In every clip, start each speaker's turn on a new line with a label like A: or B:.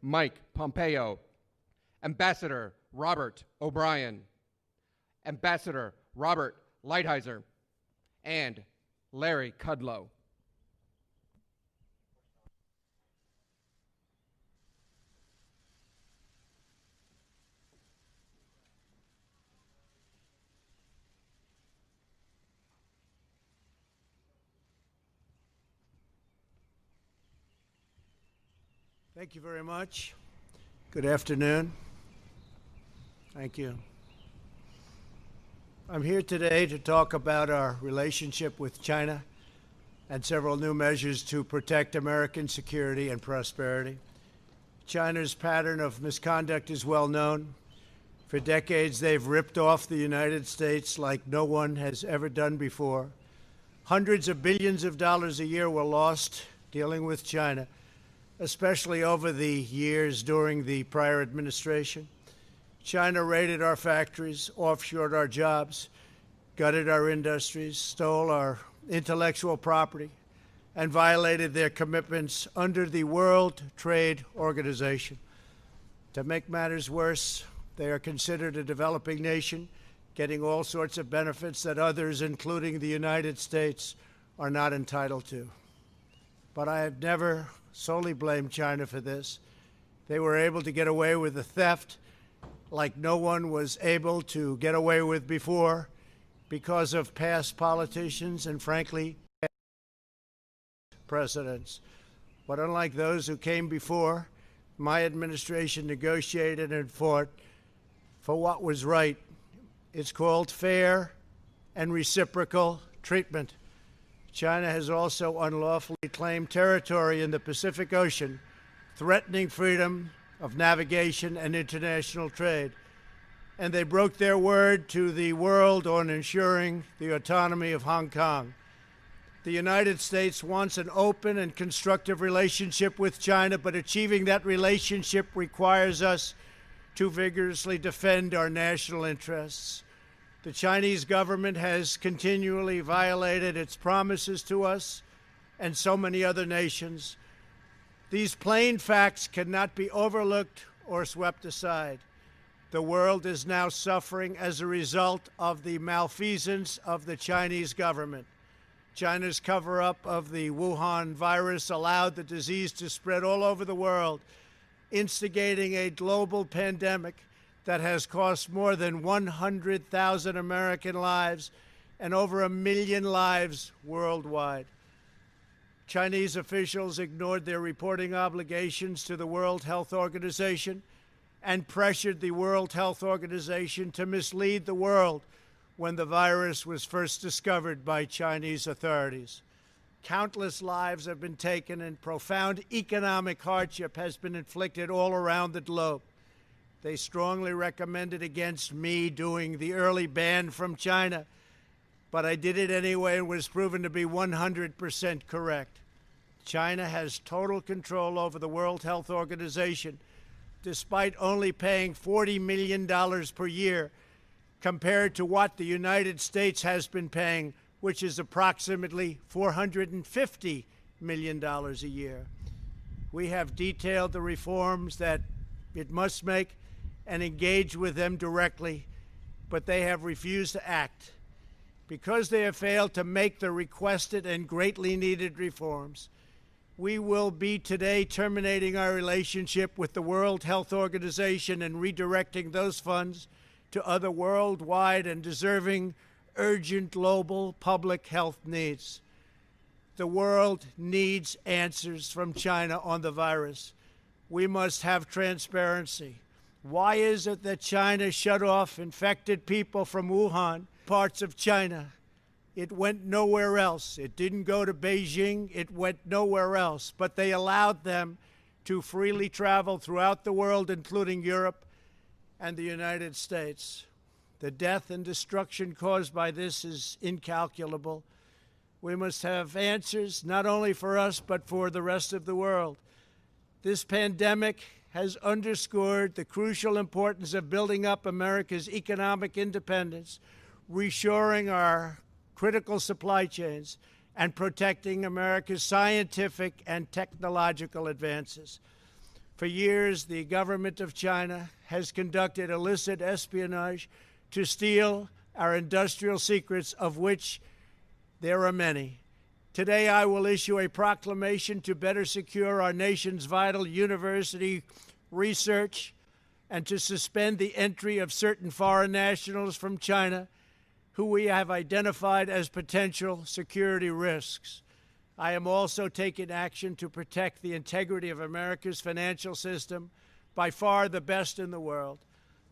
A: Mike Pompeo, Ambassador Robert O'Brien, Ambassador Robert Lighthizer, and Larry Kudlow.
B: Thank you very much. Good afternoon. Thank you. I'm here today to talk about our relationship with China and several new measures to protect American security and prosperity. China's pattern of misconduct is well known. For decades, they've ripped off the United States like no one has ever done before. Hundreds of billions of dollars a year were lost dealing with China, especially over the years during the prior administration. China raided our factories, offshored our jobs, gutted our industries, stole our intellectual property, and violated their commitments under the World Trade Organization. To make matters worse, they are considered a developing nation, getting all sorts of benefits that others, including the United States, are not entitled to. But I have never solely blamed China for this. They were able to get away with the theft like no one was able to get away with before because of past politicians and, frankly, past presidents. But unlike those who came before, my administration negotiated and fought for what was right. It's called fair and reciprocal treatment. China has also unlawfully claimed territory in the Pacific Ocean, threatening freedom of navigation and international trade. And they broke their word to the world on ensuring the autonomy of Hong Kong. The United States wants an open and constructive relationship with China, but achieving that relationship requires us to vigorously defend our national interests. The Chinese government has continually violated its promises to us and so many other nations. These plain facts cannot be overlooked or swept aside. The world is now suffering as a result of the malfeasance of the Chinese government. China's cover-up of the Wuhan virus allowed the disease to spread all over the world, instigating a global pandemic that has cost more than 100,000 American lives and over 1 million lives worldwide. Chinese officials ignored their reporting obligations to the World Health Organization and pressured the World Health Organization to mislead the world when the virus was first discovered by Chinese authorities. Countless lives have been taken and profound economic hardship has been inflicted all around the globe. They strongly recommended against me doing the early ban from China, but I did it anyway and was proven to be 100% correct. China has total control over the World Health Organization, despite only paying $40 million per year compared to what the United States has been paying, which is approximately $450 million a year. We have detailed the reforms that it must make and engage with them directly, but they have refused to act. Because they have failed to make the requested and greatly needed reforms, we will be today terminating our relationship with the World Health Organization and redirecting those funds to other worldwide and deserving urgent global public health needs. The world needs answers from China on the virus. We must have transparency. Why is it that China shut off infected people from Wuhan, parts of China? It went nowhere else. It didn't go to Beijing. It went nowhere else. But they allowed them to freely travel throughout the world, including Europe and the United States. The death and destruction caused by this is incalculable. We must have answers, not only for us, but for the rest of the world. This pandemic has underscored the crucial importance of building up America's economic independence, reshoring our critical supply chains, and protecting America's scientific and technological advances. For years, the government of China has conducted illicit espionage to steal our industrial secrets, of which there are many. Today, I will issue a proclamation to better secure our nation's vital university research and to suspend the entry of certain foreign nationals from China who we have identified as potential security risks. I am also taking action to protect the integrity of America's financial system, by far the best in the world.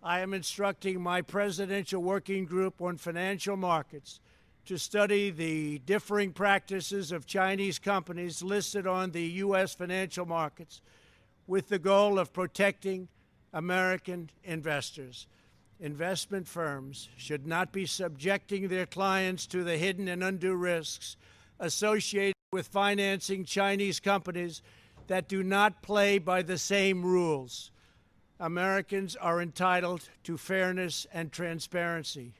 B: I am instructing my presidential working group on financial markets to study the differing practices of Chinese companies listed on the U.S. financial markets with the goal of protecting American investors. Investment firms should not be subjecting their clients to the hidden and undue risks associated with financing Chinese companies that do not play by the same rules. Americans are entitled to fairness and transparency.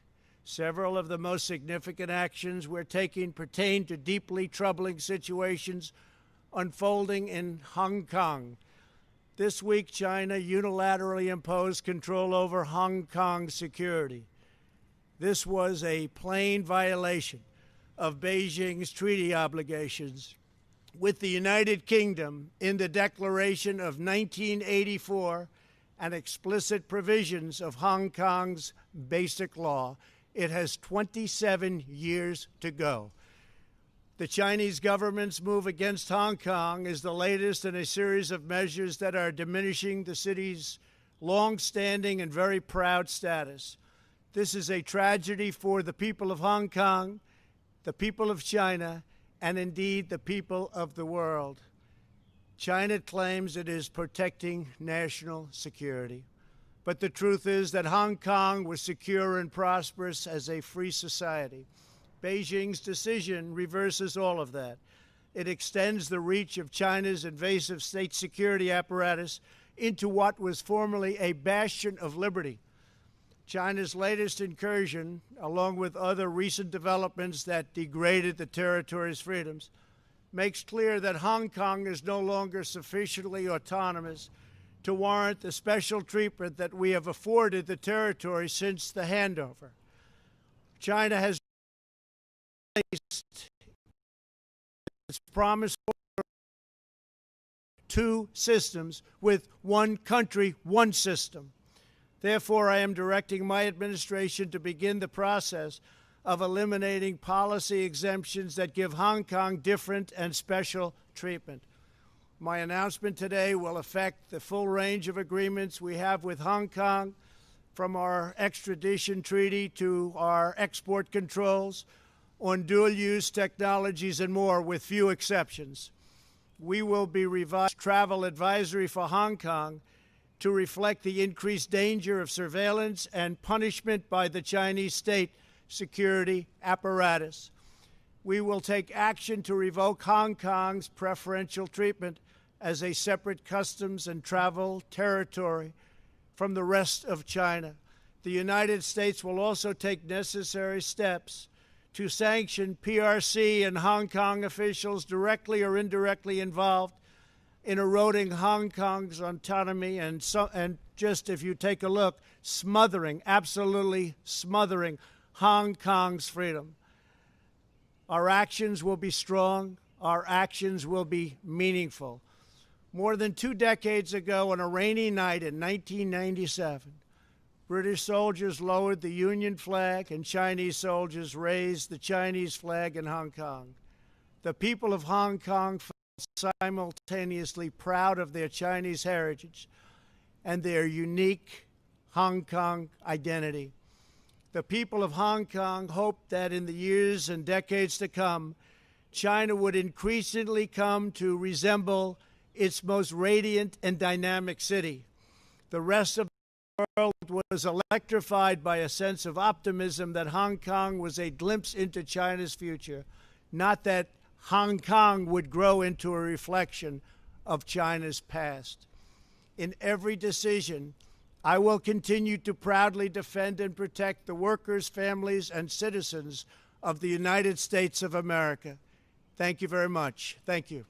B: Several of the most significant actions we're taking pertain to deeply troubling situations unfolding in Hong Kong. This week, China unilaterally imposed control over Hong Kong's security. This was a plain violation of Beijing's treaty obligations with the United Kingdom in the Declaration of 1984 and explicit provisions of Hong Kong's Basic Law. It has 27 years to go. The Chinese government's move against Hong Kong is the latest in a series of measures that are diminishing the city's long-standing and very proud status. This is a tragedy for the people of Hong Kong, the people of China, and indeed the people of the world. China claims it is protecting national security. But the truth is that Hong Kong was secure and prosperous as a free society. Beijing's decision reverses all of that. It extends the reach of China's invasive state security apparatus into what was formerly a bastion of liberty. China's latest incursion, along with other recent developments that degraded the territory's freedoms, makes clear that Hong Kong is no longer sufficiently autonomous to warrant the special treatment that we have afforded the territory since the handover. China has its promise for two systems with one country, one system. Therefore, I am directing my administration to begin the process of eliminating policy exemptions that give Hong Kong different and special treatment. My announcement today will affect the full range of agreements we have with Hong Kong, from our extradition treaty to our export controls on dual-use technologies and more, with few exceptions. We will be revising travel advisory for Hong Kong to reflect the increased danger of surveillance and punishment by the Chinese state security apparatus. We will take action to revoke Hong Kong's preferential treatment as a separate customs and travel territory from the rest of China. The United States will also take necessary steps to sanction PRC and Hong Kong officials directly or indirectly involved in eroding Hong Kong's autonomy and just, if you take a look, absolutely smothering Hong Kong's freedom. Our actions will be strong. Our actions will be meaningful. More than 2 decades ago, on a rainy night in 1997, British soldiers lowered the Union flag and Chinese soldiers raised the Chinese flag in Hong Kong. The people of Hong Kong felt simultaneously proud of their Chinese heritage and their unique Hong Kong identity. The people of Hong Kong hoped that in the years and decades to come, China would increasingly come to resemble its most radiant and dynamic city. The rest of the world was electrified by a sense of optimism that Hong Kong was a glimpse into China's future, not that Hong Kong would grow into a reflection of China's past. In every decision, I will continue to proudly defend and protect the workers, families, and citizens of the United States of America. Thank you very much. Thank you.